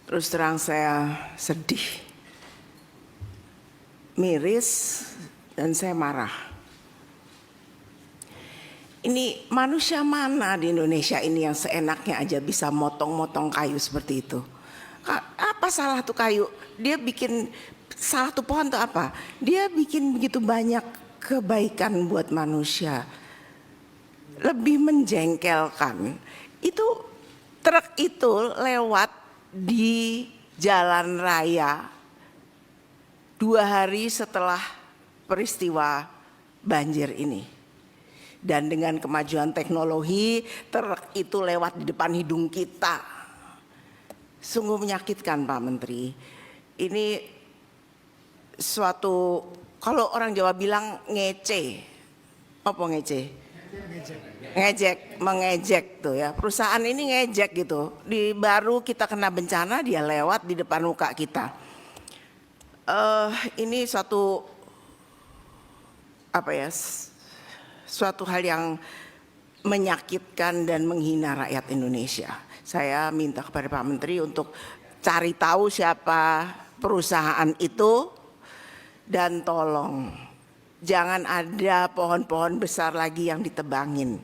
Terus terang saya sedih, miris, dan saya marah. Ini manusia mana di Indonesia ini yang seenaknya aja bisa motong-motong kayu seperti itu? Apa salah tuh kayu? Dia bikin salah tuh pohon tuh apa? Dia bikin begitu banyak kebaikan buat manusia. Lebih menjengkelkan itu truk itu lewat di jalan raya 2 hari setelah peristiwa banjir ini. Dan dengan kemajuan teknologi, truk itu lewat di depan hidung kita. Sungguh menyakitkan, Pak Menteri. Ini suatu, kalau orang Jawa bilang ngece. Apa ngece? Ngejek, mengejek tuh ya. Perusahaan ini ngejek gitu. Di baru kita kena bencana, dia lewat di depan muka kita. Ini suatu apa ya? Suatu hal yang menyakitkan dan menghina rakyat Indonesia. Saya minta kepada Pak Menteri untuk cari tahu siapa perusahaan itu dan tolong jangan ada pohon-pohon besar lagi yang ditebangin.